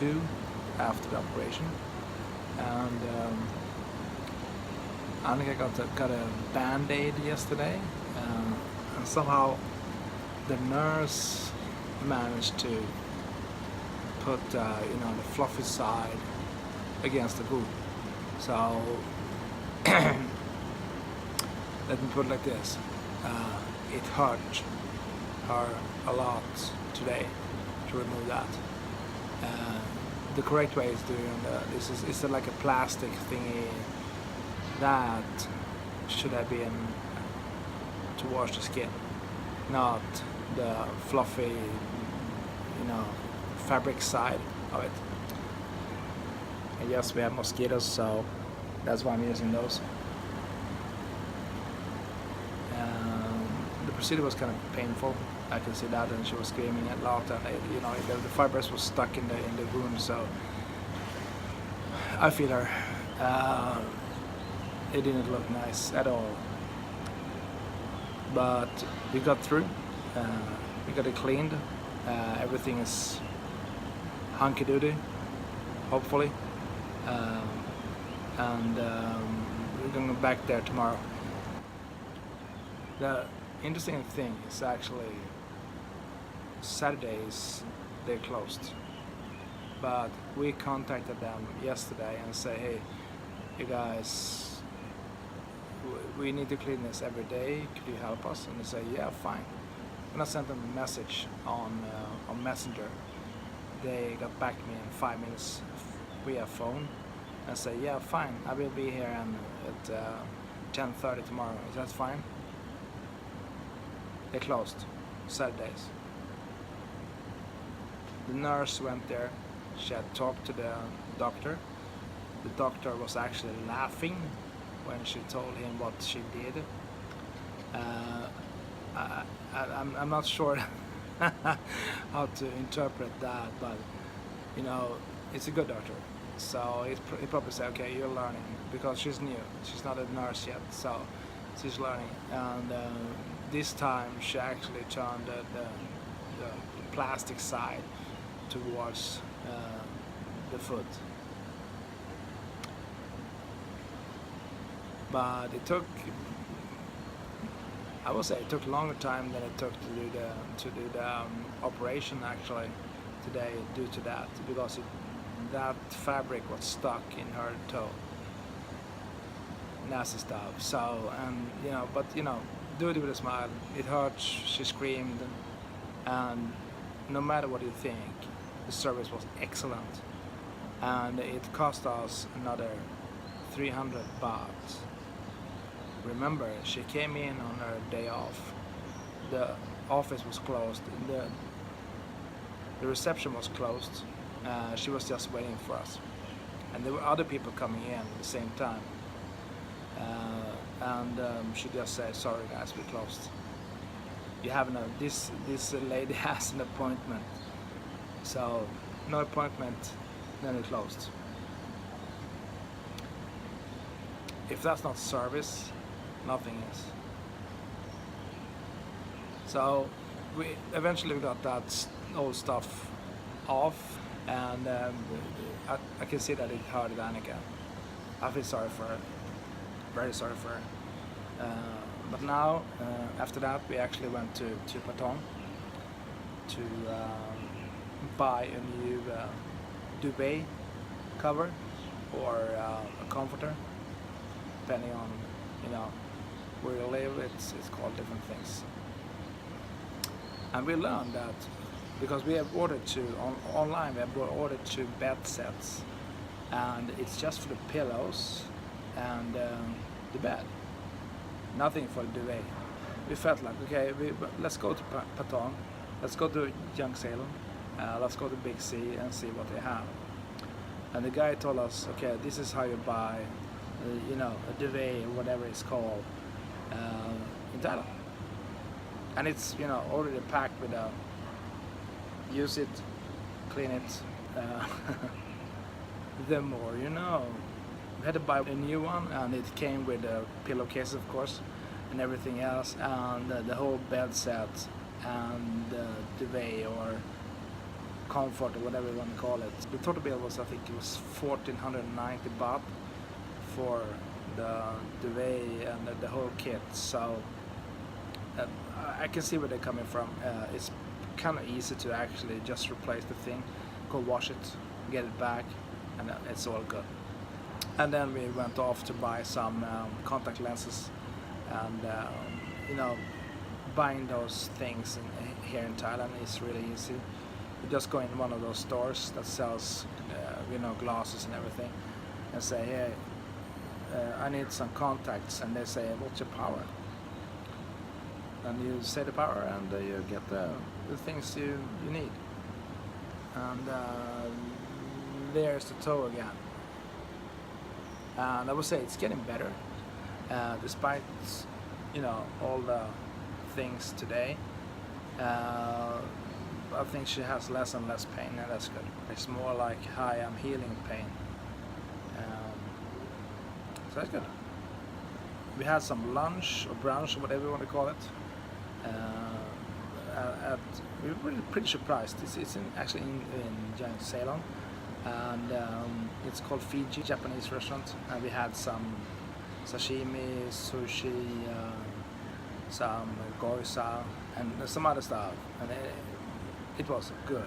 2 after the operation, and Annika got a band-aid yesterday, and somehow the nurse managed to put the fluffy side against the wound. So let me put it like this: it hurt her a lot today to remove that. The correct way is doing it's like a plastic thingy that should have been to wash the skin, not the fluffy, fabric side of it. And yes, we have mosquitoes, so that's why I'm using those. The procedure was kind of painful. I can see that, and she was screaming a lot, and the fibers was stuck in the wound. So I feel her. It didn't look nice at all, but we got through. We got it cleaned. Everything is hunky-doody, hopefully, and we're going back there tomorrow. The interesting thing is actually Saturdays they're closed, but we contacted them yesterday and say, hey, you guys, we need to clean this every day, could you help us? And they say, yeah, fine. When I sent them a message on Messenger, they got back to me in 5 minutes via phone and say, yeah, fine, I will be here at 10:30 tomorrow. Is that fine? They closed Saturdays. The nurse went there. She had talked to the doctor. The doctor was actually laughing when she told him what she did. I'm not sure how to interpret that, but it's a good doctor. So he probably said, okay, you're learning, because she's new. She's not a nurse yet, so she's learning. And this time she actually turned the plastic side towards the foot. But it took, I would say, it took longer time than it took to do the operation actually today, due to that, because that fabric was stuck in her toe. Nasty stuff. So, and do it with a smile. It hurts. She screamed, and no matter what you think, the service was excellent, and it cost us another 300 baht. Remember, she came in on her day off. The office was closed. The reception was closed. She was just waiting for us, and there were other people coming in at the same time. She just said, "Sorry, guys, we closed. You have this lady has an appointment, so no appointment, then we closed." If that's not service, nothing is. So we eventually got that old stuff off, and I can see that it hurted Annika. I feel sorry for her, very sorry for her. But now, after that, we actually went to Patong to buy a new duvet cover or a comforter, depending on where you live. It's called different things. And we learned that because we have ordered online, we have ordered 2 bed sets, and it's just for the pillows and the bed, nothing for the duvet. We felt like, okay, let's go to Patong, let's go to Young Salem, let's go to Big C and see what they have. And the guy told us, okay, this is how you buy a duvet or whatever it's called in Thailand. And it's already packed with use it, clean it, the more we had to buy a new one, and it came with a pillowcase, of course, and everything else, and the whole bed set and the duvet or comfort or whatever you want to call it. The total bill was, I think it was 1490 baht for the duvet and the whole kit. So I can see where they're coming from. It's kind of easy to actually just replace the thing, go wash it, get it back, and it's all good. And then we went off to buy some contact lenses, and you know, buying those things here in Thailand is really easy. You just go in one of those stores that sells you know, glasses and everything, and say, hey, I need some contacts, and they say, what's your power? And you say the power, and you get the things you need. And there's the toe again. And I would say it's getting better, despite, you know, all the things today. I think she has less and less pain, and that's good. It's more like, hi, I'm healing pain. So that's good. We had some lunch or brunch or whatever you want to call it. We were pretty surprised. It's actually in Giant Ceylon, and it's called Fiji, Japanese restaurant. And we had some sashimi, sushi, some goisa, and some other stuff, and it was good.